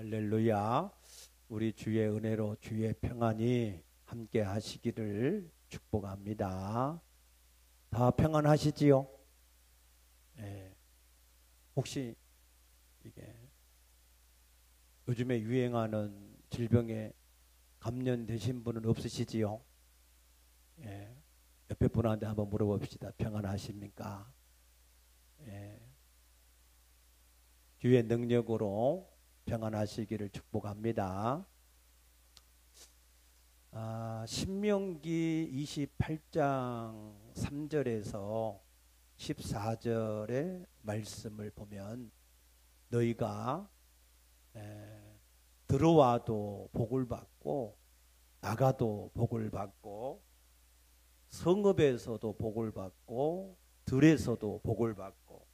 할렐루야. 우리 주의 은혜로 주의 평안이 함께 하시기를 축복합니다. 다 평안하시지요? 네. 혹시 이게 요즘에 유행하는 질병에 감염되신 분은 없으시지요? 예. 옆에 분한테 한번 물어봅시다. 평안하십니까? 예. 주의 능력으로 평안하시기를 축복합니다. 신명기 28장 3절에서 14절의 말씀을 보면 너희가 들어와도 복을 받고 나가도 복을 받고 성읍에서도 복을 받고 들에서도 복을 받고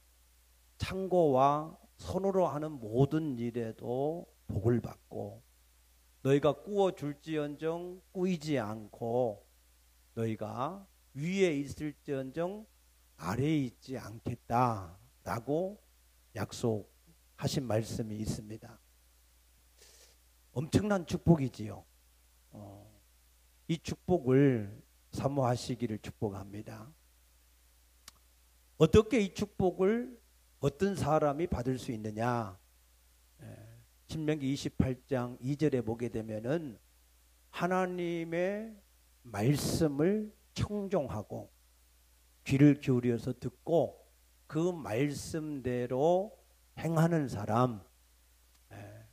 창고와 손으로 하는 모든 일에도 복을 받고 너희가 꾸어줄지언정 꾸이지 않고 너희가 위에 있을지언정 아래에 있지 않겠다라고 약속하신 말씀이 있습니다. 엄청난 축복이지요. 이 축복을 사모하시기를 축복합니다. 어떻게 이 축복을 어떤 사람이 받을 수 있느냐? 신명기 28장 2절에 보게 되면은 하나님의 말씀을 청종하고 귀를 기울여서 듣고 그 말씀대로 행하는 사람,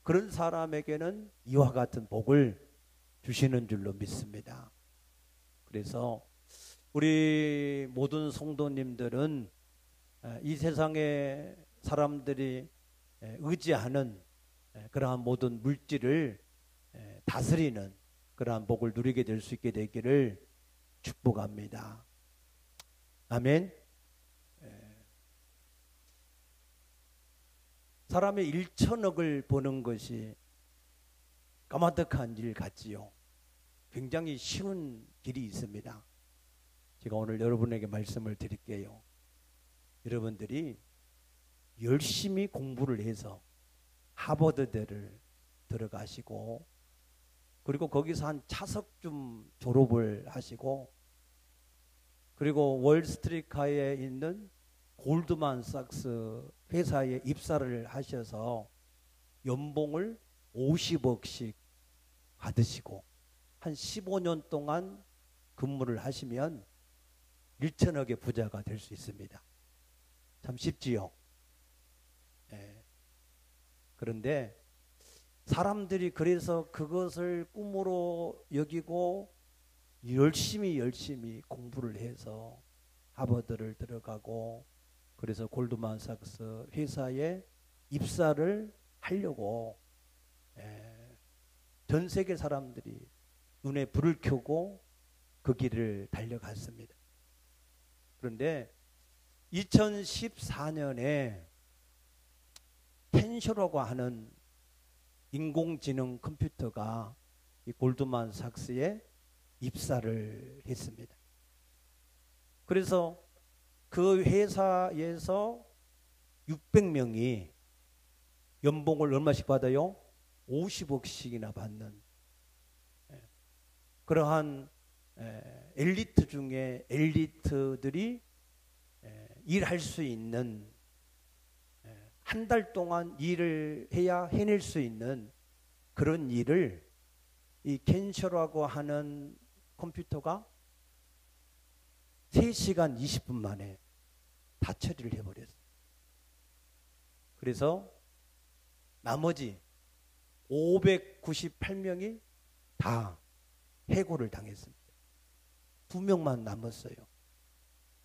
그런 사람에게는 이와 같은 복을 주시는 줄로 믿습니다. 그래서 우리 모든 성도님들은 이 세상의 사람들이 의지하는 그러한 모든 물질을 다스리는 그러한 복을 누리게 될 수 있게 되기를 축복합니다. 아멘. 사람의 1천억을 버는 것이 까마득한 일 같지요. 굉장히 쉬운 길이 있습니다. 제가 오늘 여러분에게 말씀을 드릴게요. 여러분들이 열심히 공부를 해서 하버드대를 들어가시고 그리고 거기서 한 차석쯤 졸업을 하시고 그리고 월스트리트가에 있는 골드만삭스 회사에 입사를 하셔서 연봉을 50억씩 받으시고 한 15년 동안 근무를 하시면 1천억의 부자가 될 수 있습니다. 참 쉽지요. 그런데 사람들이 그래서 그것을 꿈으로 여기고 열심히 공부를 해서 하버드를 들어가고 그래서 골드만삭스 회사에 입사를 하려고 전 세계 사람들이 눈에 불을 켜고 그 길을 달려갔습니다. 그런데 2014년에 텐쇼라고 하는 인공지능 컴퓨터가 이 골드만삭스에 입사를 했습니다. 그래서 그 회사에서 600명이 연봉을 얼마씩 받아요? 50억씩이나 받는 그러한 엘리트 중에 엘리트들이 일할 수 있는 한 달 동안 일을 해야 해낼 수 있는 그런 일을 이 캔셔라고 하는 컴퓨터가 3시간 20분 만에 다 처리를 해버렸어요. 그래서 나머지 598명이 다 해고를 당했습니다. 2명만 남았어요.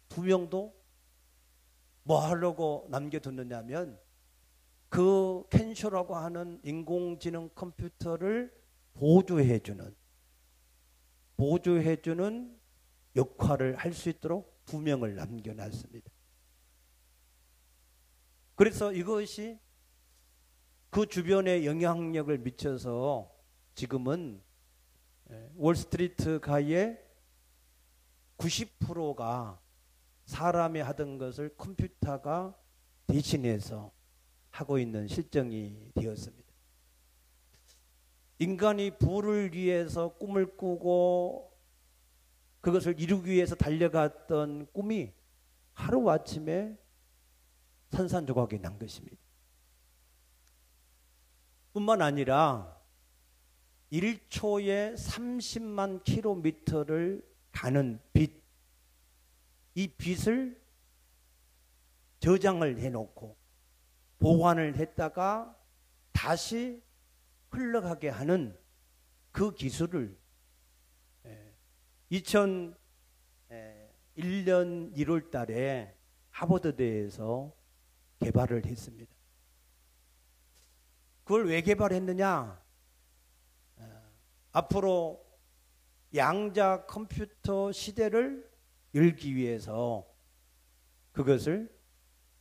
2명도 뭐 하려고 남겨뒀느냐면 그 캔쇼라고 하는 인공지능 컴퓨터를 보조해주는 역할을 할 수 있도록 2명을 남겨놨습니다. 그래서 이것이 그 주변에 영향력을 미쳐서 지금은 월스트리트가의 90%가 사람이 하던 것을 컴퓨터가 대신해서 하고 있는 실정이 되었습니다. 인간이 부를 위해서 꿈을 꾸고 그것을 이루기 위해서 달려갔던 꿈이 하루아침에 산산조각이 난 것입니다. 뿐만 아니라 1초에 30만 킬로미터를 가는 빛, 이 빛을 저장을 해놓고 보관을 했다가 다시 흘러가게 하는 그 기술을 2001년 1월 달에 하버드대에서 개발을 했습니다. 그걸 왜 개발했느냐? 앞으로 양자 컴퓨터 시대를 열기 위해서 그것을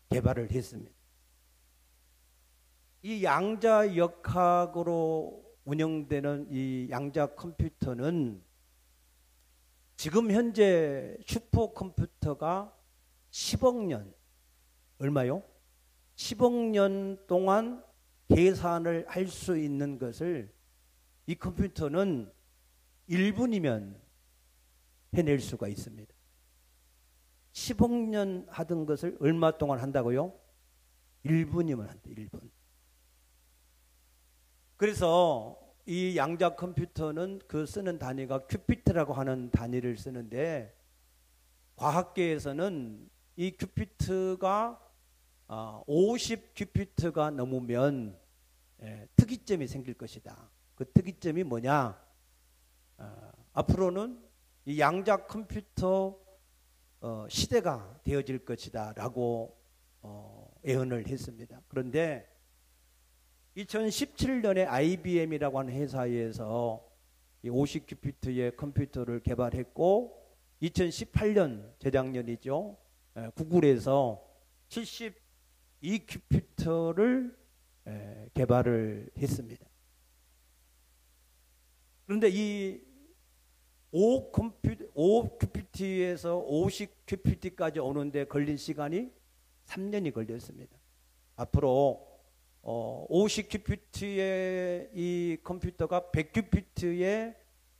개발을 했습니다. 이 양자 역학으로 운영되는 이 양자 컴퓨터는 지금 현재 슈퍼컴퓨터가 10억 년, 얼마요? 10억 년 동안 계산을 할 수 있는 것을 이 컴퓨터는 1분이면 해낼 수가 있습니다. 10억 년 하던 것을 얼마 동안 한다고요? 1분이면 한다, 1분. 그래서 이 양자 컴퓨터는 그 쓰는 단위가 큐피트라고 하는 단위를 쓰는데, 과학계에서는 이 큐피트가 50 큐피트가 넘으면 특이점이 생길 것이다. 그 특이점이 뭐냐? 앞으로는 이 양자 컴퓨터 시대가 되어질 것이다 라고 예언을 했습니다. 그런데 2017년에 IBM이라고 하는 회사에서 이 50 큐피트의 컴퓨터를 개발했고, 2018년 재작년이죠, 구글에서 72 큐피트를 개발을 했습니다. 그런데 이 5 큐피트에서 50 큐피트까지 오는데 걸린 시간이 3년이 걸렸습니다. 앞으로 50 큐피트의 이 컴퓨터가 100 큐피트의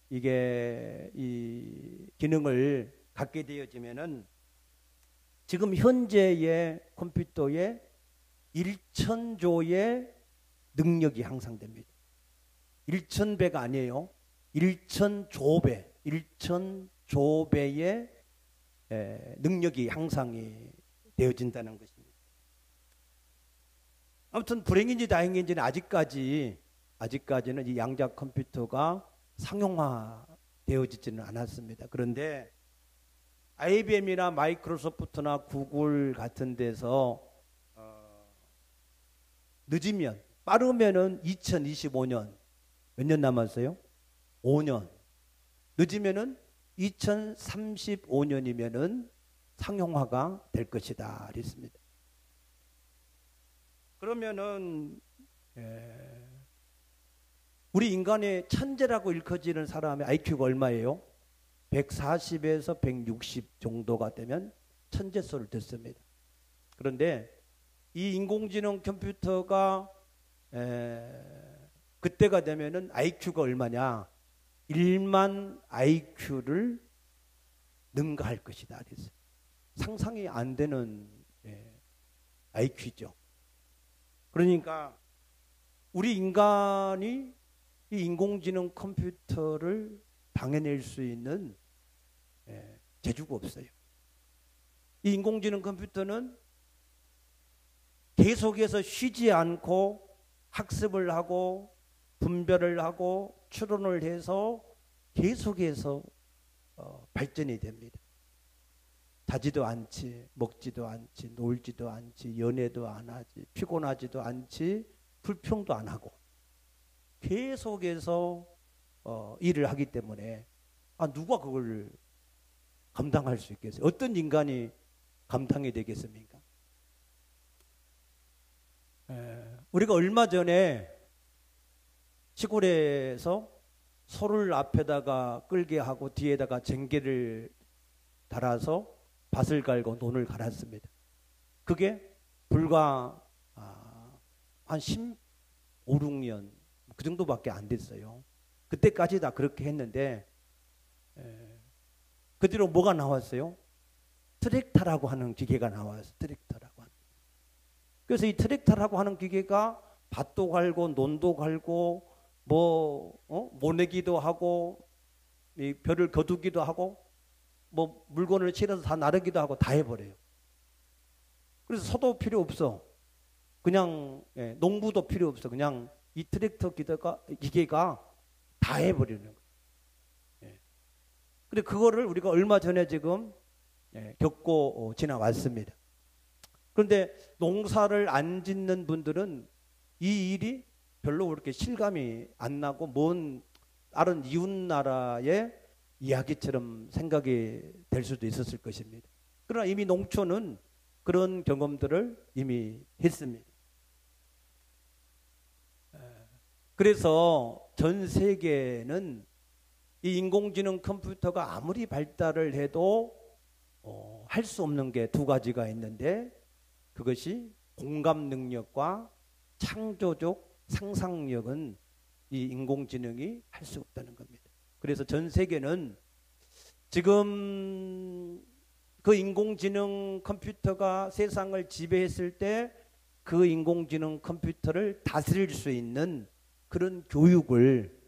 이게 이 기능을 갖게 되어지면은 지금 현재의 컴퓨터의 1,000조의 능력이 향상됩니다. 1,000배가 아니에요. 1,000조배, 1,000조배의 능력이 향상이 되어진다는 것입니다. 아무튼 불행인지 다행인지는 아직까지는 이 양자 컴퓨터가 상용화 되어지지는 않았습니다. 그런데 IBM이나 마이크로소프트나 구글 같은 데서 늦으면, 빠르면은 2025년, 몇 년 남았어요? 5년. 늦으면은 2035년이면은 상용화가 될 것이다 그랬습니다. 그러면은 우리 인간의 천재라고 일컬어지는 사람의 IQ가 얼마예요? 140에서 160 정도가 되면 천재소를 듣습니다. 그런데 이 인공지능 컴퓨터가 그때가 되면은 IQ가 얼마냐? 1만 IQ를 능가할 것이다 그랬어요. 상상이 안 되는 IQ죠. 그러니까 우리 인간이 이 인공지능 컴퓨터를 방해낼 수 있는 재주가 없어요. 이 인공지능 컴퓨터는 계속해서 쉬지 않고 학습을 하고 분별을 하고 추론을 해서 계속해서 발전이 됩니다. 자지도 않지, 먹지도 않지, 놀지도 않지, 연애도 안 하지, 피곤하지도 않지, 불평도 안 하고 계속해서 일을 하기 때문에 누가 그걸 감당할 수 있겠어요? 어떤 인간이 감당이 되겠습니까? 우리가 얼마 전에 시골에서 소를 앞에다가 끌게 하고 뒤에다가 쟁개를 달아서 밭을 갈고 논을 갈았습니다. 그게 불과 한 15, 16년 그 정도밖에 안 됐어요. 그때까지 다 그렇게 했는데 그 뒤로 뭐가 나왔어요? 트랙터라고 하는 기계가 나왔어요. 트랙터라고 하는. 그래서 이 트랙터라고 하는 기계가 밭도 갈고 논도 갈고 모내기도 하고 이 벼를 거두기도 하고 뭐 물건을 실어서 다 나르기도 하고 다 해버려요. 그래서 소도 필요 없어. 그냥 농부도 필요 없어. 그냥 이 트랙터 기계가 다 해버리는 거예요. 근데 그거를 우리가 얼마 전에 지금 겪고 지나왔습니다. 그런데 농사를 안 짓는 분들은 이 일이 별로 그렇게 실감이 안 나고 먼 다른 이웃 나라의 이야기처럼 생각이 될 수도 있었을 것입니다. 그러나 이미 농촌은 그런 경험들을 이미 했습니다. 그래서 전 세계는 이 인공지능 컴퓨터가 아무리 발달을 해도 할 수 없는 게 두 가지가 있는데 그것이 공감 능력과 창조적 상상력은 이 인공지능이 할 수 없다는 겁니다. 그래서 전 세계는 지금 그 인공지능 컴퓨터가 세상을 지배했을 때 그 인공지능 컴퓨터를 다스릴 수 있는 그런 교육을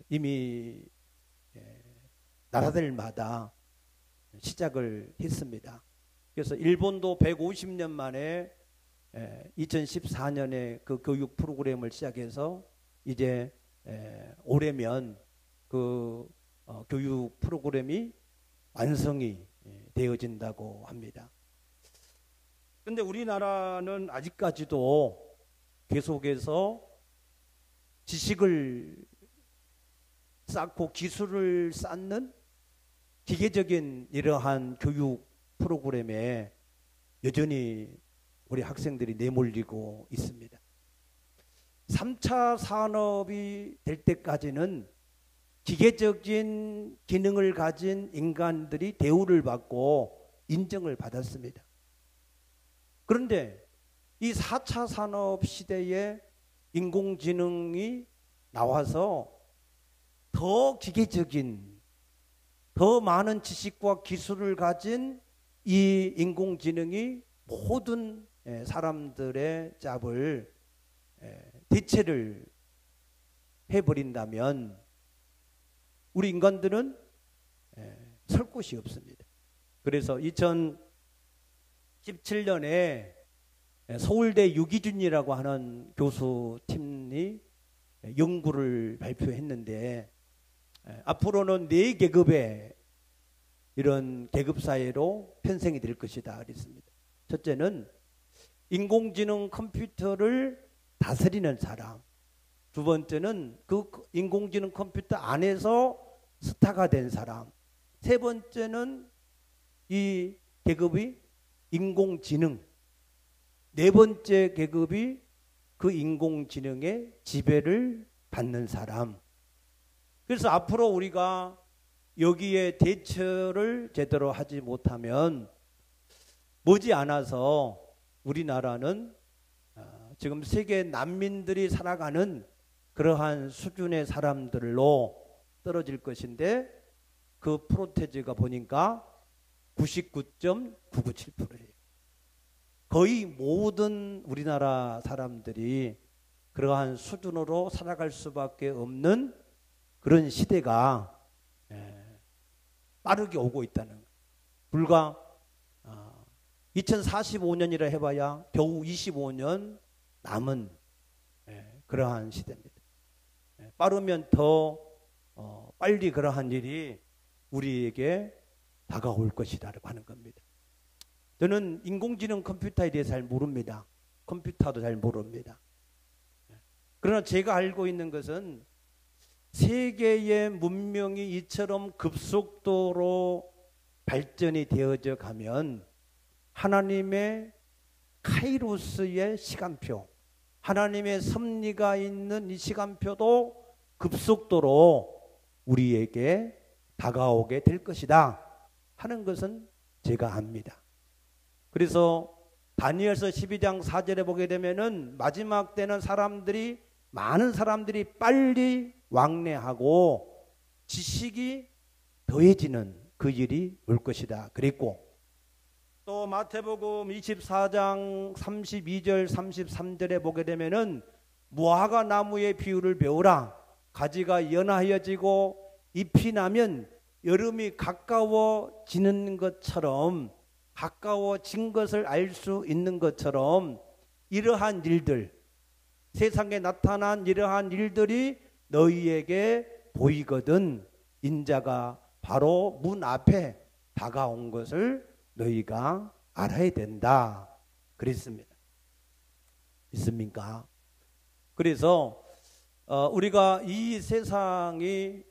이미 나라들마다 시작을 했습니다. 그래서 일본도 150년 만에 2014년에 그 교육 프로그램을 시작해서 이제 올해면 그 교육 프로그램이 완성이 되어진다고 합니다. 그런데 우리나라는 아직까지도 계속해서 지식을 쌓고 기술을 쌓는 기계적인 이러한 교육 프로그램에 여전히 우리 학생들이 내몰리고 있습니다. 3차 산업이 될 때까지는 기계적인 기능을 가진 인간들이 대우를 받고 인정을 받았습니다. 그런데 이 4차 산업 시대에 인공지능이 나와서 더 기계적인, 더 많은 지식과 기술을 가진 이 인공지능이 모든 사람들의 잡을 대체를 해버린다면 우리 인간들은 설 곳이 없습니다. 그래서 2017년에 서울대 유기준이라고 하는 교수팀이 연구를 발표했는데 앞으로는 4계급의 이런 계급사회로 편성이 될 것이다 그랬습니다. 첫째는 인공지능 컴퓨터를 다스리는 사람, 두 번째는 그 인공지능 컴퓨터 안에서 스타가 된 사람, 세 번째는 이 계급이 인공지능, 네 번째 계급이 그 인공지능의 지배를 받는 사람. 그래서 앞으로 우리가 여기에 대처를 제대로 하지 못하면 머지않아서 우리나라는 지금 세계 난민들이 살아가는 그러한 수준의 사람들로 떨어질 것인데 그 프로테이지가 보니까 99.997%예요. 거의 모든 우리나라 사람들이 그러한 수준으로 살아갈 수밖에 없는 그런 시대가 빠르게 오고 있다는 거예요. 불과 2045년이라 해봐야 겨우 25년 남은 그러한 시대입니다. 빠르면 더 빨리 그러한 일이 우리에게 다가올 것이라고 하는 겁니다. 저는 인공지능 컴퓨터에 대해서 잘 모릅니다. 컴퓨터도 잘 모릅니다. 그러나 제가 알고 있는 것은 세계의 문명이 이처럼 급속도로 발전이 되어져 가면 하나님의 카이로스의 시간표, 하나님의 섭리가 있는 이 시간표도 급속도로 우리에게 다가오게 될 것이다 하는 것은 제가 압니다. 그래서 다니엘서 12장 4절에 보게 되면은 마지막 때는 사람들이 많은 사람들이 빨리 왕래하고 지식이 더해지는 그 일이 올 것이다 그랬고, 또 마태복음 24장 32절 33절에 보게 되면은 무화과 나무의 비유를 배우라. 가지가 연하여지고 잎이 나면 여름이 가까워지는 것처럼, 가까워진 것을 알 수 있는 것처럼 이러한 일들, 세상에 나타난 이러한 일들이 너희에게 보이거든 인자가 바로 문 앞에 다가온 것을 너희가 알아야 된다 그랬습니다. 믿습니까? 그래서 우리가 이 세상이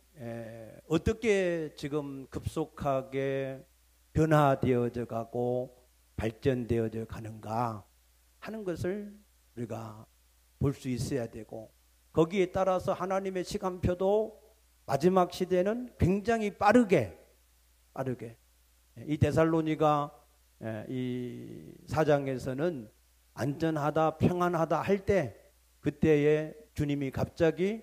어떻게 지금 급속하게 변화되어져 가고 발전되어져 가는가 하는 것을 우리가 볼 수 있어야 되고, 거기에 따라서 하나님의 시간표도 마지막 시대는 굉장히 빠르게 이 데살로니가 이 4장에서는 안전하다 평안하다 할 때 그때에 주님이 갑자기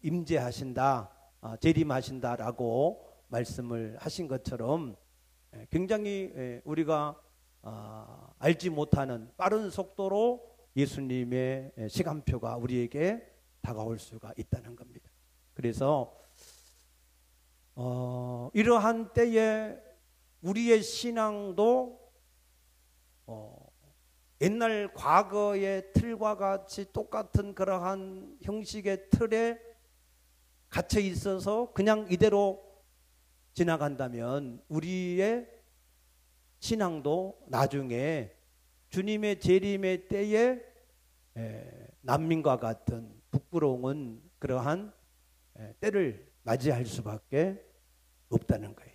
임재하신다, 재림하신다라고 말씀을 하신 것처럼 굉장히 우리가 알지 못하는 빠른 속도로 예수님의 시간표가 우리에게 다가올 수가 있다는 겁니다. 그래서 이러한 때에 우리의 신앙도 옛날 과거의 틀과 같이 똑같은 그러한 형식의 틀에 갇혀 있어서 그냥 이대로 지나간다면 우리의 신앙도 나중에 주님의 재림의 때에 난민과 같은 부끄러운 그러한 때를 맞이할 수밖에 없다는 거예요.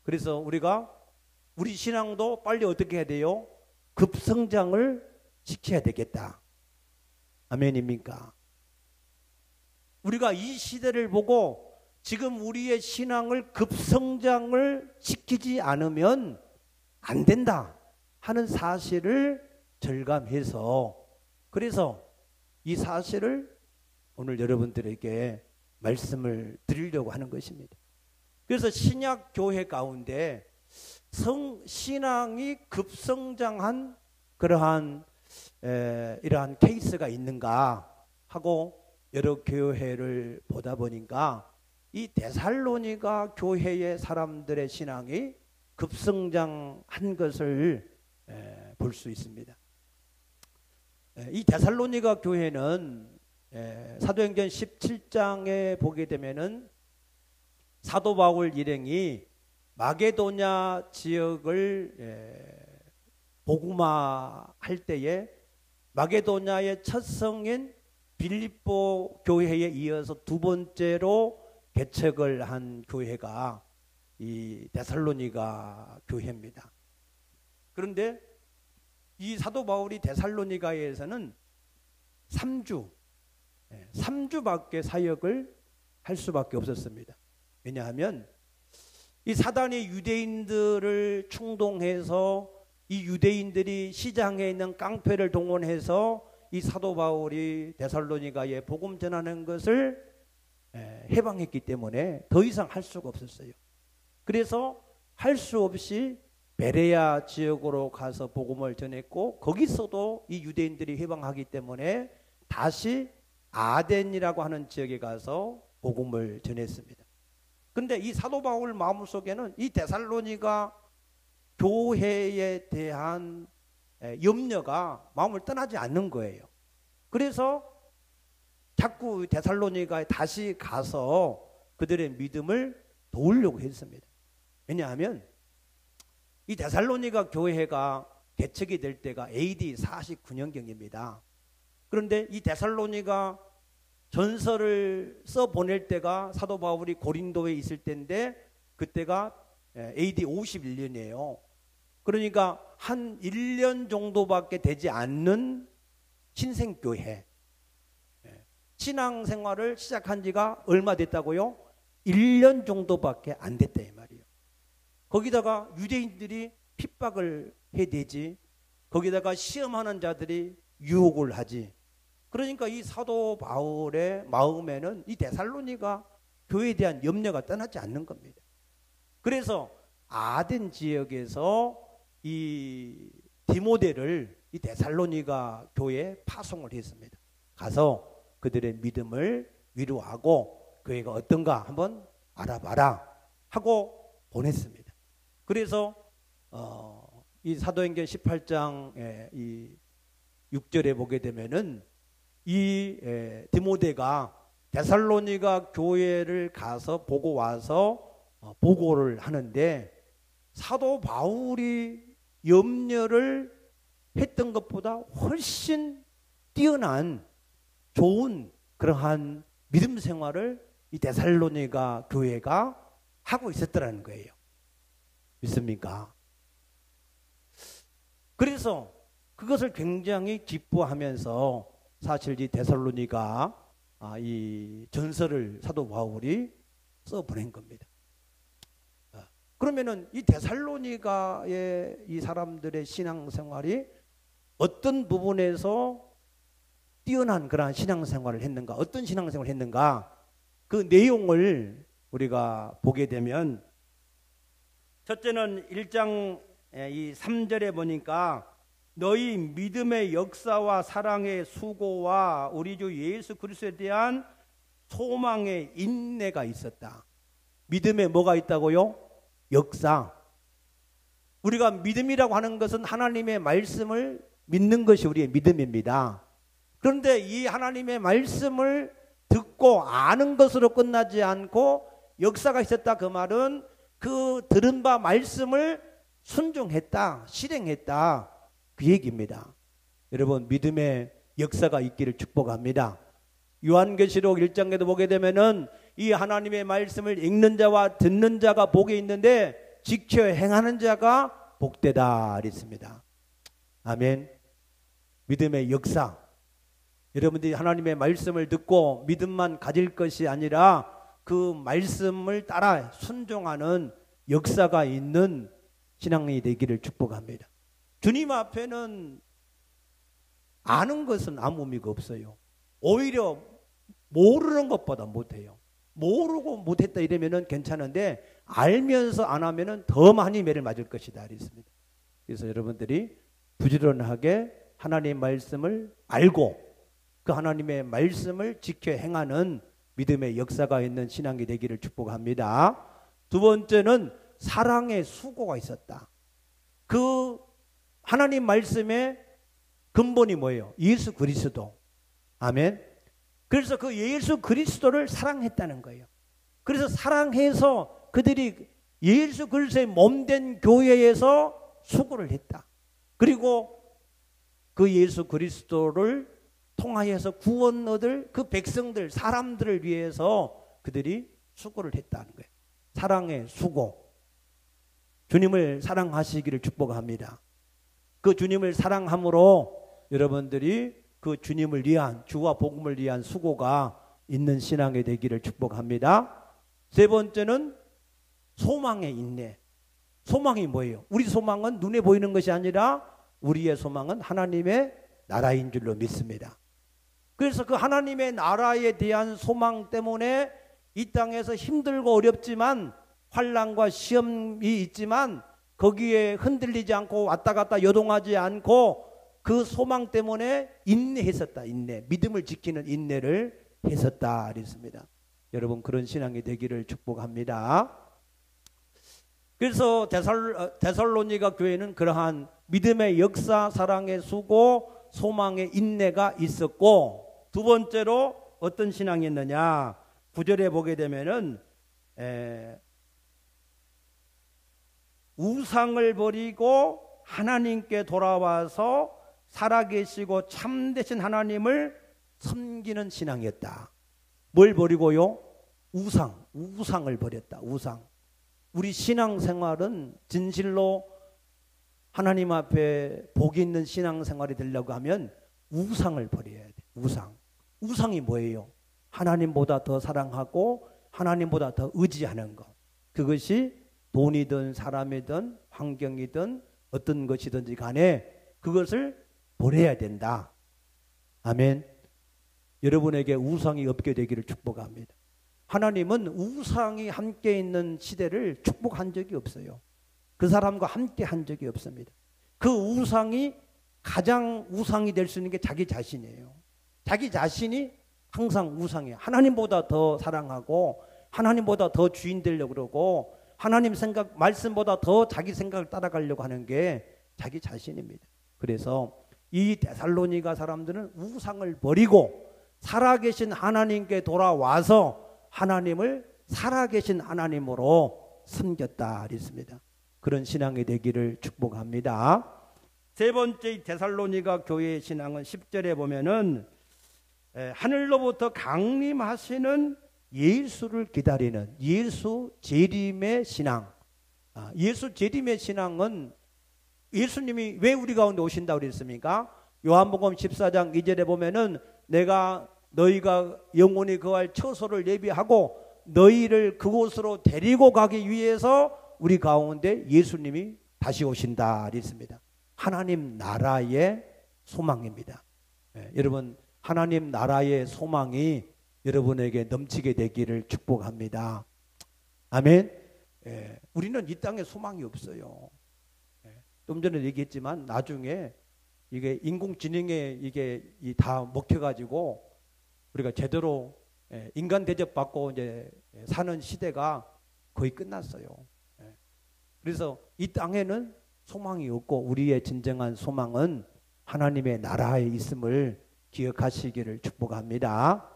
그래서 우리가 우리 신앙도 빨리 어떻게 해야 돼요? 급성장을 시켜야 되겠다. 아멘입니까? 우리가 이 시대를 보고 지금 우리의 신앙을 급성장을 시키지 않으면 안 된다 하는 사실을 절감해서, 그래서 이 사실을 오늘 여러분들에게 말씀을 드리려고 하는 것입니다. 그래서 신약 교회 가운데 신앙이 급성장한 그러한 이러한 케이스가 있는가 하고 여러 교회를 보다 보니까 이 데살로니가 교회의 사람들의 신앙이 급성장한 것을 볼 수 있습니다. 이 데살로니가 교회는 사도행전 17장에 보게 되면은 사도 바울 일행이 마게도냐 지역을 복음화할 때에 마게도냐의 첫 성인 빌립보 교회에 이어서 두 번째로 개척을 한 교회가 이 데살로니가 교회입니다. 그런데 이 사도 바울이 데살로니가에서는 3주밖에 사역을 할 수밖에 없었습니다. 왜냐하면 이 사단이 유대인들을 충동해서 이 유대인들이 시장에 있는 깡패를 동원해서 이 사도 바울이 데살로니가에 복음 전하는 것을 해방했기 때문에 더 이상 할 수가 없었어요. 그래서 할 수 없이 베레아 지역으로 가서 복음을 전했고, 거기서도 이 유대인들이 해방하기 때문에 다시 아덴이라고 하는 지역에 가서 복음을 전했습니다. 그런데 이 사도 바울 마음속에는 이 데살로니가 교회에 대한 염려가 마음을 떠나지 않는 거예요. 그래서 자꾸 데살로니가에 다시 가서 그들의 믿음을 도우려고 했습니다. 왜냐하면 이 데살로니가 교회가 개척이 될 때가 AD 49년경입니다. 그런데 이 데살로니가 전서를 써 보낼 때가 사도 바울이 고린도에 있을 때인데 그때가 AD 51년이에요. 그러니까 한 1년 정도밖에 되지 않는 신생교회. 신앙생활을 시작한 지가 얼마 됐다고요? 1년 정도밖에 안 됐다 이 말이에요. 거기다가 유대인들이 핍박을 해대지, 거기다가 시험하는 자들이 유혹을 하지, 그러니까 이 사도 바울의 마음에는 이 데살로니가 교회에 대한 염려가 떠나지 않는 겁니다. 그래서 아덴 지역에서 이 디모데를 이 데살로니가 교회에 파송을 했습니다. 가서 그들의 믿음을 위로하고 교회가 어떤가 한번 알아봐라 하고 보냈습니다. 그래서 이 사도행전 18장 이 6절에 보게 되면은 이 디모데가 데살로니가 교회를 가서 보고 와서 보고를 하는데 사도 바울이 염려를 했던 것보다 훨씬 뛰어난 좋은 그러한 믿음 생활을 이 데살로니가 교회가 하고 있었더라는 거예요. 믿습니까? 그래서 그것을 굉장히 기뻐하면서 사실 이 데살로니가 이 전서를 사도 바울이 써 보낸 겁니다. 그러면은 이 데살로니가의 이 사람들의 신앙생활이 어떤 부분에서 뛰어난 그러한 신앙생활을 했는가, 어떤 신앙생활을 했는가, 그 내용을 우리가 보게 되면 첫째는 1장 이 3절에 보니까 너희 믿음의 역사와 사랑의 수고와 우리 주 예수 그리스도에 대한 소망의 인내가 있었다. 믿음에 뭐가 있다고요? 역사. 우리가 믿음이라고 하는 것은 하나님의 말씀을 믿는 것이 우리의 믿음입니다. 그런데 이 하나님의 말씀을 듣고 아는 것으로 끝나지 않고 역사가 있었다. 그 말은 그 들은 바 말씀을 순종했다, 실행했다, 그 얘기입니다. 여러분, 믿음의 역사가 있기를 축복합니다. 요한계시록 1장에도 보게 되면은 이 하나님의 말씀을 읽는 자와 듣는 자가 복이 있는데 지켜 행하는 자가 복되다 그랬습니다. 아멘. 믿음의 역사. 여러분들이 하나님의 말씀을 듣고 믿음만 가질 것이 아니라 그 말씀을 따라 순종하는 역사가 있는 신앙이 되기를 축복합니다. 주님 앞에는 아는 것은 아무 의미가 없어요. 오히려 모르는 것보다 못해요. 모르고 못했다 이러면은 괜찮은데 알면서 안 하면은 더 많이 매를 맞을 것이다 그랬습니다. 그래서 여러분들이 부지런하게 하나님의 말씀을 알고 그 하나님의 말씀을 지켜 행하는 믿음의 역사가 있는 신앙이 되기를 축복합니다. 두 번째는 사랑의 수고가 있었다. 그 하나님 말씀의 근본이 뭐예요? 예수 그리스도. 아멘. 그래서 그 예수 그리스도를 사랑했다는 거예요. 그래서 사랑해서 그들이 예수 그리스도의 몸된 교회에서 수고를 했다. 그리고 그 예수 그리스도를 통하여서 구원 얻을 그 백성들, 사람들을 위해서 그들이 수고를 했다는 거예요. 사랑의 수고. 주님을 사랑하시기를 축복합니다. 그 주님을 사랑함으로 여러분들이 그 주님을 위한, 주와 복음을 위한 수고가 있는 신앙이 되기를 축복합니다. 세 번째는 소망의 인내. 소망이 뭐예요? 우리 소망은 눈에 보이는 것이 아니라 우리의 소망은 하나님의 나라인 줄로 믿습니다. 그래서 그 하나님의 나라에 대한 소망 때문에 이 땅에서 힘들고 어렵지만 환난과 시험이 있지만 거기에 흔들리지 않고 왔다 갔다 요동하지 않고 그 소망 때문에 인내했었다. 인내. 믿음을 지키는 인내를 했었다 그랬습니다. 여러분 그런 신앙이 되기를 축복합니다. 그래서 데살로니가 교회는 그러한 믿음의 역사, 사랑의 수고, 소망의 인내가 있었고 두 번째로 어떤 신앙이었느냐 9절에 보게 되면은 우상을 버리고 하나님께 돌아와서 살아계시고 참되신 하나님을 섬기는 신앙이었다. 뭘 버리고요? 우상을 버렸다. 우상. 우리 신앙생활은 진실로 하나님 앞에 복이 있는 신앙생활이 되려고 하면 우상을 버려야 돼. 우상이 뭐예요? 하나님보다 더 사랑하고 하나님보다 더 의지하는 것. 그것이 돈이든 사람이든 환경이든 어떤 것이든지 간에 그것을 버려야 된다. 아멘. 여러분에게 우상이 없게 되기를 축복합니다. 하나님은 우상이 함께 있는 시대를 축복한 적이 없어요. 그 사람과 함께 한 적이 없습니다. 그 우상이 가장 우상이 될 수 있는 게 자기 자신이에요. 자기 자신이 항상 우상이에요. 하나님보다 더 사랑하고 하나님보다 더 주인 되려고 그러고 하나님 생각, 말씀보다 더 자기 생각을 따라가려고 하는 게 자기 자신입니다. 그래서 이 데살로니가 사람들은 우상을 버리고 살아계신 하나님께 돌아와서 하나님을 살아계신 하나님으로 섬겼다 그랬습니다. 그런 신앙이 되기를 축복합니다. 세 번째 데살로니가 교회의 신앙은 10절에 보면은 하늘로부터 강림하시는 예수를 기다리는 예수 재림의 신앙. 예수 재림의 신앙은 예수님이 왜 우리 가운데 오신다고 그랬습니까? 요한복음 14장 2절에 보면은 내가 너희가 영원히 거할 처소를 예비하고 너희를 그곳으로 데리고 가기 위해서 우리 가운데 예수님이 다시 오신다 그랬습니다. 하나님 나라의 소망입니다. 여러분 하나님 나라의 소망이 여러분에게 넘치게 되기를 축복합니다. 아멘. 우리는 이 땅에 소망이 없어요. 좀 전에 얘기했지만 나중에 이게 인공지능에 이게 다 먹혀가지고 우리가 제대로 인간 대접받고 이제 사는 시대가 거의 끝났어요. 그래서 이 땅에는 소망이 없고 우리의 진정한 소망은 하나님의 나라에 있음을 기억하시기를 축복합니다.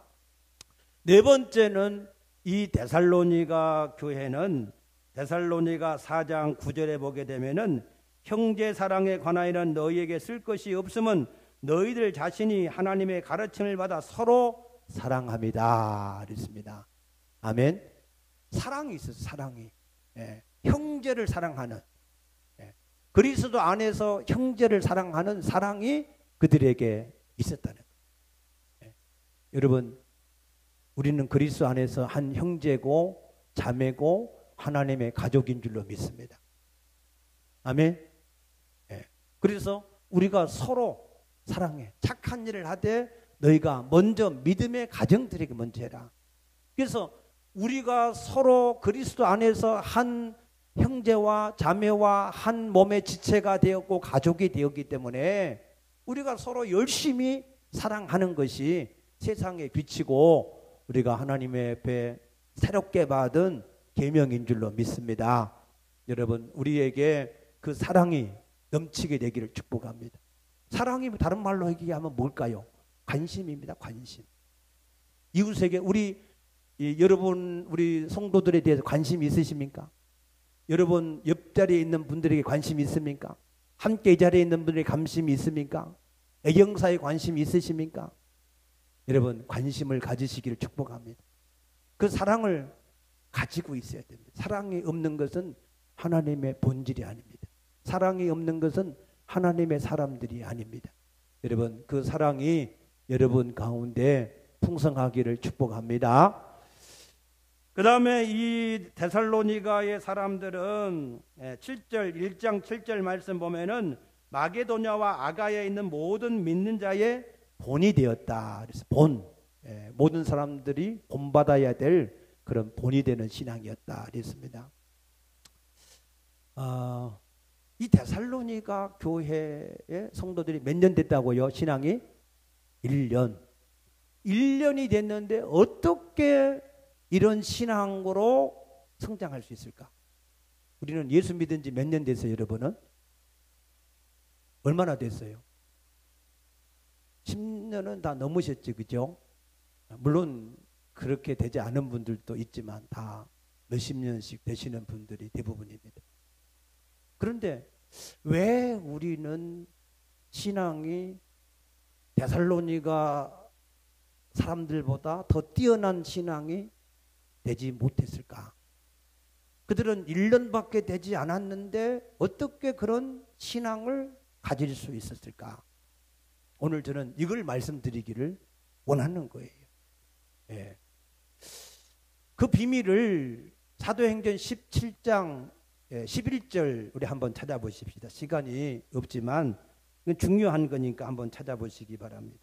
네 번째는 이 데살로니가 교회는 데살로니가 4장 9절에 보게 되면은 형제 사랑에 관하여는 너희에게 쓸 것이 없음은 너희들 자신이 하나님의 가르침을 받아 서로 사랑합니다. 그랬습니다. 아멘. 사랑이 있어요. 사랑이. 형제를 사랑하는 그리스도 안에서 형제를 사랑하는 사랑이 그들에게 있었다는 거예요. 여러분 우리는 그리스도 안에서 한 형제고 자매고 하나님의 가족인 줄로 믿습니다. 아멘. 그래서 우리가 서로 사랑해. 착한 일을 하되 너희가 먼저 믿음의 가정들에게 먼저 해라. 그래서 우리가 서로 그리스도 안에서 한 형제와 자매와 한 몸의 지체가 되었고 가족이 되었기 때문에 우리가 서로 열심히 사랑하는 것이 세상의 빛이고 우리가 하나님의 앞에 새롭게 받은 계명인 줄로 믿습니다. 여러분 우리에게 그 사랑이 넘치게 되기를 축복합니다. 사랑이 다른 말로 얘기하면 뭘까요? 관심입니다. 관심. 이웃에게 여러분 우리 성도들에 대해서 관심이 있으십니까? 여러분 옆자리에 있는 분들에게 관심이 있습니까? 함께 이 자리에 있는 분들에게 관심이 있습니까? 애경사에 관심이 있으십니까? 여러분 관심을 가지시기를 축복합니다. 그 사랑을 가지고 있어야 됩니다. 사랑이 없는 것은 하나님의 본질이 아닙니다. 사랑이 없는 것은 하나님의 사람들이 아닙니다. 여러분 그 사랑이 여러분 가운데 풍성하기를 축복합니다. 그 다음에 이 데살로니가의 사람들은 7절 1장 7절 말씀 보면은 마게도냐와 아가야에 있는 모든 믿는 자의 본이 되었다. 그래서 모든 사람들이 본받아야 될 그런 본이 되는 신앙이었다. 그랬습니다. 이 데살로니가 교회의 성도들이 몇 년 됐다고요? 신앙이 1년. 1년이 됐는데 어떻게 이런 신앙으로 성장할 수 있을까? 우리는 예수 믿은 지 몇 년 됐어요, 여러분은? 얼마나 됐어요? 10년은 다 넘으셨지, 그죠? 물론 그렇게 되지 않은 분들도 있지만 다 몇십 년씩 되시는 분들이 대부분입니다. 그런데 왜 우리는 신앙이 데살로니가 사람들보다 더 뛰어난 신앙이 되지 못했을까? 그들은 1년밖에 되지 않았는데 어떻게 그런 신앙을 가질 수 있었을까? 오늘 저는 이걸 말씀드리기를 원하는 거예요. 그 비밀을 사도행전 17장 11절 우리 한번 찾아보십시다. 시간이 없지만 중요한 거니까 한번 찾아보시기 바랍니다.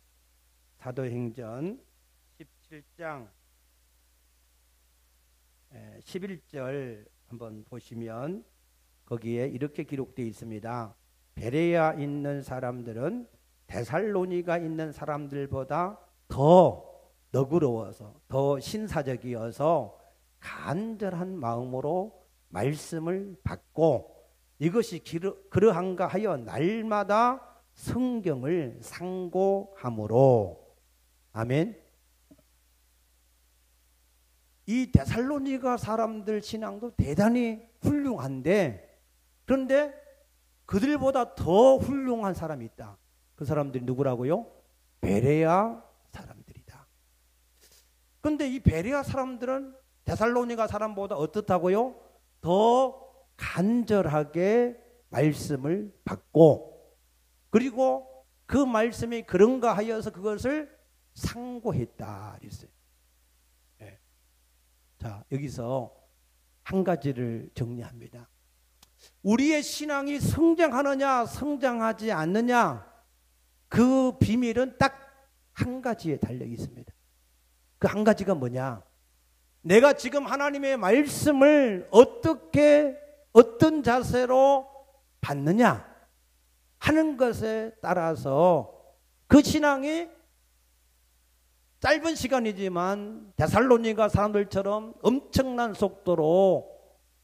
사도행전 7장 11절 한번 보시면 거기에 이렇게 기록되어 있습니다. 베레아 있는 사람들은 데살로니가 있는 사람들보다 더 너그러워서 더 신사적이어서 간절한 마음으로 말씀을 받고 이것이 그러한가 하여 날마다 성경을 상고함으로. 아멘. 이 데살로니가 사람들 신앙도 대단히 훌륭한데, 그런데 그들보다 더 훌륭한 사람이 있다. 그 사람들이 누구라고요? 베레아 사람들이다. 그런데 이 베레아 사람들은 데살로니가 사람보다 어떻다고요? 더 간절하게 말씀을 받고, 그리고 그 말씀이 그런가 하여서 그것을 상고했다 그랬어요. 네. 자, 여기서 한 가지를 정리합니다. 우리의 신앙이 성장하느냐 성장하지 않느냐, 그 비밀은 딱 한 가지에 달려 있습니다. 그 한 가지가 뭐냐? 내가 지금 하나님의 말씀을 어떻게 어떤 자세로 받느냐 하는 것에 따라서 그 신앙이 짧은 시간이지만 데살로니가 사람들처럼 엄청난 속도로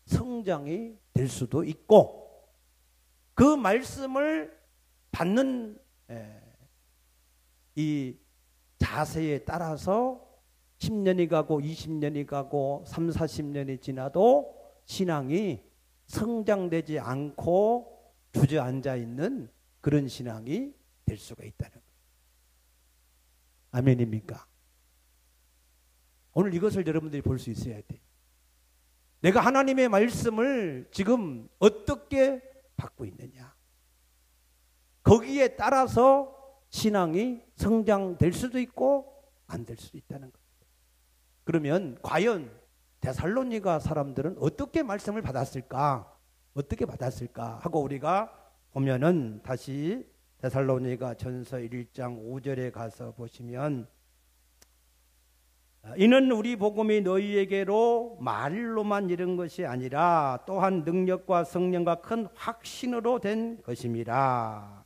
성장이 될 수도 있고, 그 말씀을 받는 이 자세에 따라서 10년이 가고 20년이 가고 3, 40년이 지나도 신앙이 성장되지 않고 주저앉아 있는 그런 신앙이 될 수가 있다는 거예요. 아멘입니까? 오늘 이것을 여러분들이 볼 수 있어야 돼요. 내가 하나님의 말씀을 지금 어떻게 받고 있느냐, 거기에 따라서 신앙이 성장될 수도 있고 안 될 수도 있다는 겁니다. 그러면 과연 데살로니가 사람들은 어떻게 말씀을 받았을까? 어떻게 받았을까? 하고 우리가 보면은 다시 데살로니가 전서 1장 5절에 가서 보시면, 이는 우리 복음이 너희에게로 말로만 이른 것이 아니라 또한 능력과 성령과 큰 확신으로 된 것입니다.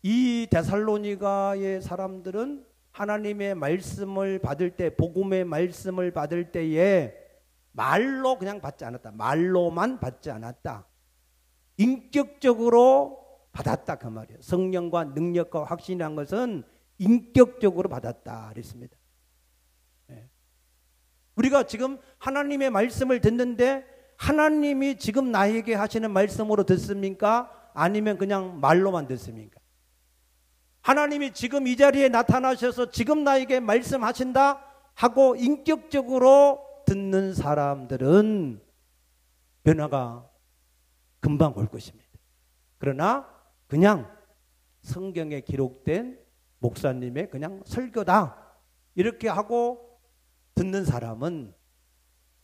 이 데살로니가의 사람들은 하나님의 말씀을 받을 때, 복음의 말씀을 받을 때에 말로 그냥 받지 않았다. 말로만 받지 않았다. 인격적으로 받았다 그 말이에요. 성령과 능력과 확신이란 것은 인격적으로 받았다 그랬습니다. 우리가 지금 하나님의 말씀을 듣는데 하나님이 지금 나에게 하시는 말씀으로 듣습니까? 아니면 그냥 말로만 듣습니까? 하나님이 지금 이 자리에 나타나셔서 지금 나에게 말씀하신다 하고 인격적으로 듣는 사람들은 변화가 금방 올 것입니다. 그러나 그냥 성경에 기록된 목사님의 그냥 설교다 이렇게 하고 듣는 사람은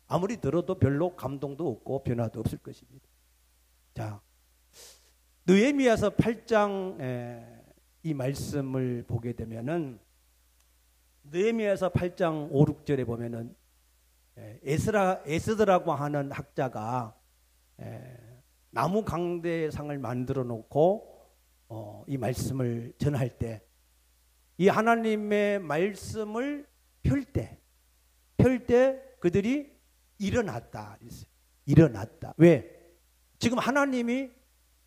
아무리 들어도 별로 감동도 없고 변화도 없을 것입니다. 자, 느헤미야서 8장 이 말씀을 보게 되면은 느헤미야서 8장 5, 6절에 보면은 에스더라고 하는 학자가 나무 강대상을 만들어 놓고 이 말씀을 전할 때, 이 하나님의 말씀을 펼 때 그들이 일어났다. 일어났다. 왜? 지금 하나님이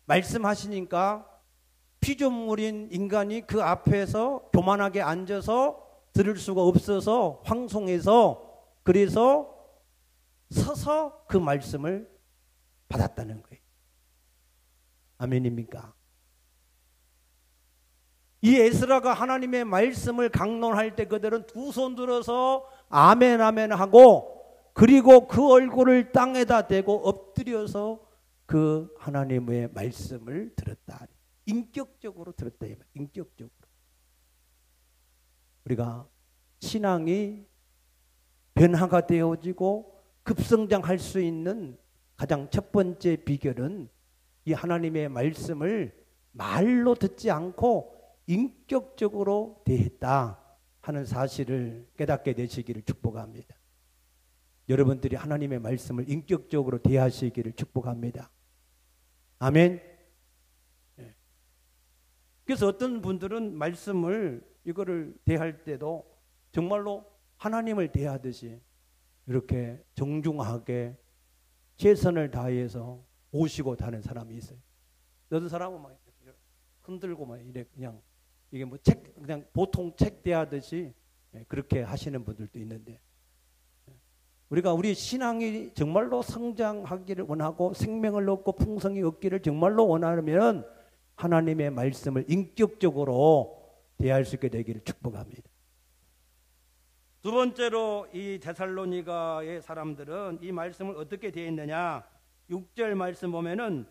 말씀하시니까 피조물인 인간이 그 앞에서 교만하게 앉아서 들을 수가 없어서 황송해서, 그래서 서서 그 말씀을 받았다는 거예요. 아멘입니까? 이 에스라가 하나님의 말씀을 강론할 때 그들은 두 손 들어서 아멘 아멘 하고, 그리고 그 얼굴을 땅에다 대고 엎드려서 그 하나님의 말씀을 들었다. 인격적으로 들었다. 인격적으로. 우리가 신앙이 변화가 되어지고 급성장할 수 있는 가장 첫 번째 비결은 이 하나님의 말씀을 말로 듣지 않고 인격적으로 대했다. 하는 사실을 깨닫게 되시기를 축복합니다. 여러분들이 하나님의 말씀을 인격적으로 대하시기를 축복합니다. 아멘. 그래서 어떤 분들은 말씀을 이거를 대할 때도 정말로 하나님을 대하듯이 이렇게 정중하게 최선을 다해서 모시고 다는 사람이 있어요. 어떤 사람은 막 흔들고 막 이래 그냥 이게 뭐 책 그냥 보통 책 대하듯이 그렇게 하시는 분들도 있는데, 우리가 우리 신앙이 정말로 성장하기를 원하고 생명을 얻고 풍성이 얻기를 정말로 원하면 하나님의 말씀을 인격적으로 대할 수 있게 되기를 축복합니다. 두 번째로 이 데살로니가의 사람들은 이 말씀을 어떻게 대했느냐? 6절 말씀 보면은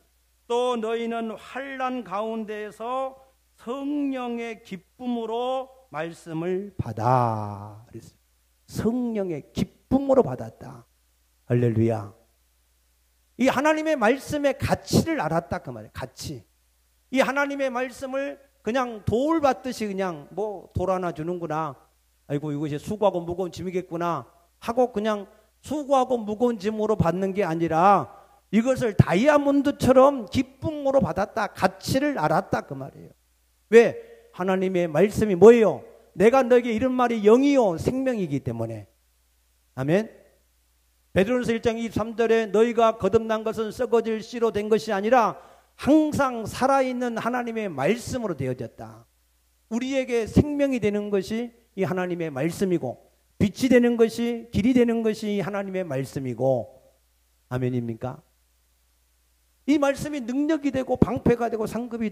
또 너희는 환난 가운데에서 성령의 기쁨으로 말씀을 받아. 그랬어요. 성령의 기쁨으로 받았다. 할렐루야. 이 하나님의 말씀의 가치를 알았다 그 말이에요. 가치. 이 하나님의 말씀을 그냥 돌 받듯이 그냥 뭐 돌 하나 주는구나. 아이고 이것이 수고하고 무거운 짐이겠구나 하고 그냥 수고하고 무거운 짐으로 받는 게 아니라 이것을 다이아몬드처럼 기쁨으로 받았다. 가치를 알았다 그 말이에요. 왜? 하나님의 말씀이 뭐예요? 내가 너에게 이런 말이 영이요 생명이기 때문에. 아멘. 베드로전서 1장 23절에 너희가 거듭난 것은 썩어질 씨로 된 것이 아니라 항상 살아있는 하나님의 말씀으로 되어졌다. 우리에게 생명이 되는 것이 이 하나님의 말씀이고 빛이 되는 것이 길이 되는 것이 하나님의 말씀이고. 아멘입니까? 이 말씀이 능력이 되고 방패가 되고 상급이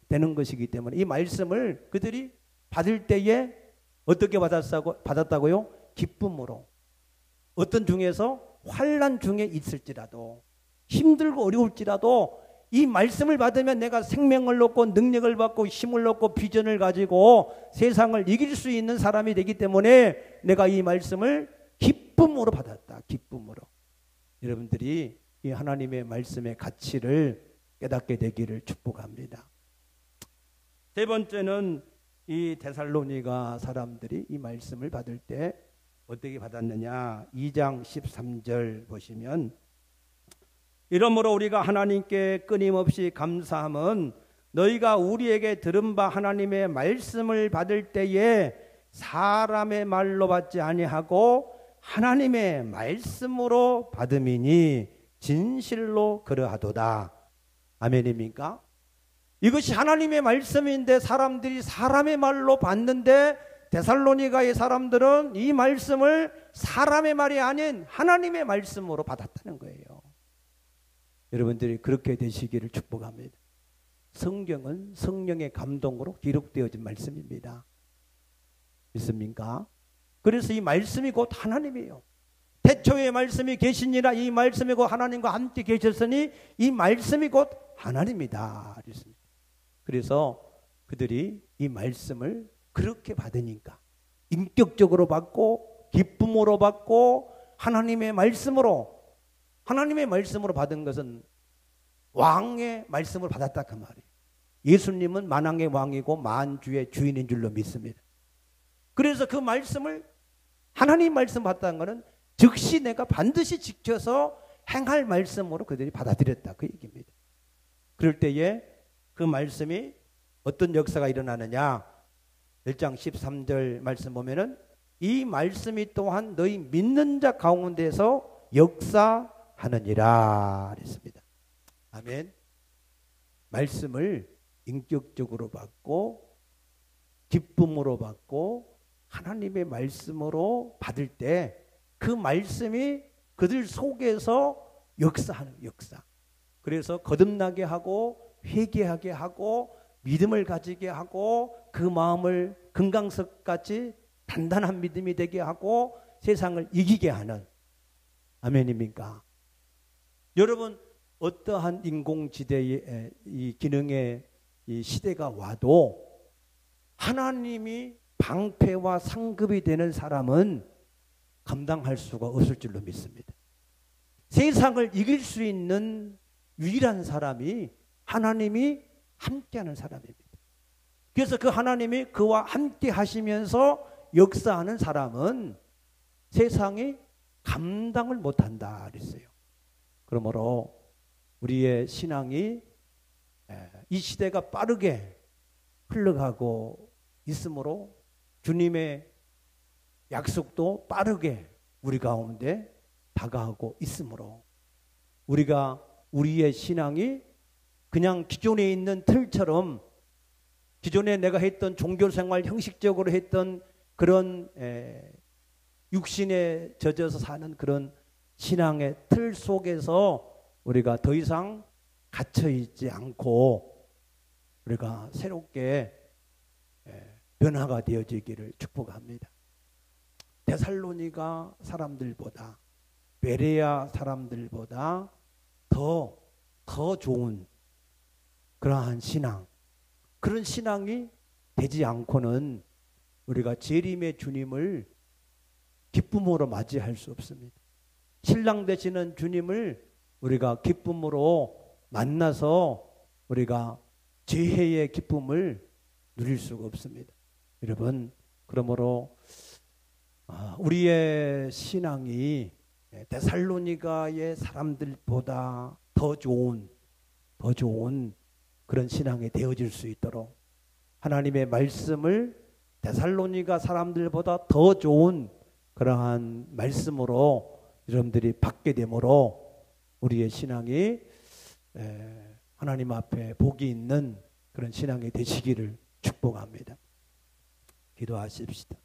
되는 것이기 때문에 이 말씀을 그들이 받을 때에 어떻게 받았다고요? 기쁨으로. 어떤 중에서 환난 중에 있을지라도 힘들고 어려울지라도 이 말씀을 받으면 내가 생명을 얻고 능력을 받고 힘을 얻고 비전을 가지고 세상을 이길 수 있는 사람이 되기 때문에 내가 이 말씀을 기쁨으로 받았다. 기쁨으로. 여러분들이 이 하나님의 말씀의 가치를 깨닫게 되기를 축복합니다. 세 번째는 이 데살로니가 사람들이 이 말씀을 받을 때 어떻게 받았느냐? 2장 13절 보시면 이러므로 우리가 하나님께 끊임없이 감사함은 너희가 우리에게 들은 바 하나님의 말씀을 받을 때에 사람의 말로 받지 아니하고 하나님의 말씀으로 받음이니 진실로 그러하도다. 아멘입니까? 이것이 하나님의 말씀인데 사람들이 사람의 말로 받는데 데살로니가의 사람들은 이 말씀을 사람의 말이 아닌 하나님의 말씀으로 받았다는 거예요. 여러분들이 그렇게 되시기를 축복합니다. 성경은 성령의 감동으로 기록되어진 말씀입니다. 믿습니까? 그래서 이 말씀이 곧 하나님이에요. 태초의 말씀이 계시니라 이 말씀이 곧 하나님과 함께 계셨으니 이 말씀이 곧 하나님이다. 그래서 그들이 이 말씀을 그렇게 받으니까 인격적으로 받고 기쁨으로 받고 하나님의 말씀으로 받은 것은 왕의 말씀을 받았다 그 말이에요. 예수님은 만왕의 왕이고 만주의 주인인 줄로 믿습니다. 그래서 그 말씀을 하나님 말씀 받았다는 것은 즉시 내가 반드시 지켜서 행할 말씀으로 그들이 받아들였다 그 얘기입니다. 그럴 때에 그 말씀이 어떤 역사가 일어나느냐? 1장 13절 말씀 보면은 이 말씀이 또한 너희 믿는 자 가운데서 역사하느니라 그랬습니다. 아멘. 말씀을 인격적으로 받고 기쁨으로 받고 하나님의 말씀으로 받을 때 그 말씀이 그들 속에서 역사하는 역사. 그래서 거듭나게 하고 회개하게 하고 믿음을 가지게 하고 그 마음을 금강석같이 단단한 믿음이 되게 하고 세상을 이기게 하는. 아멘입니까? 여러분 어떠한 인공지대의 이 기능의 이 시대가 와도 하나님이 방패와 상급이 되는 사람은 감당할 수가 없을 줄로 믿습니다. 세상을 이길 수 있는 유일한 사람이 하나님이 함께하는 사람입니다. 그래서 그 하나님이 그와 함께 하시면서 역사하는 사람은 세상이 감당을 못한다 그랬어요. 그러므로 우리의 신앙이 이 시대가 빠르게 흘러가고 있으므로 주님의 약속도 빠르게 우리 가운데 다가오고 있으므로 우리가 우리의 신앙이 그냥 기존에 있는 틀처럼 기존에 내가 했던 종교생활 형식적으로 했던 그런 육신에 젖어서 사는 그런 신앙의 틀 속에서 우리가 더 이상 갇혀 있지 않고 우리가 새롭게 변화가 되어지기를 축복합니다. 데살로니가 사람들보다 베레아 사람들보다 더 좋은 그러한 신앙, 그런 신앙이 되지 않고는 우리가 재림의 주님을 기쁨으로 맞이할 수 없습니다. 신랑 되시는 주님을 우리가 기쁨으로 만나서 우리가 죄해의 기쁨을 누릴 수가 없습니다. 여러분, 그러므로 우리의 신앙이 데살로니가의 사람들보다 더 좋은 그런 신앙이 되어질 수 있도록 하나님의 말씀을 데살로니가 사람들보다 더 좋은 그러한 말씀으로 여러분들이 받게 되므로 우리의 신앙이 하나님 앞에 복이 있는 그런 신앙이 되시기를 축복합니다. 기도하십시다.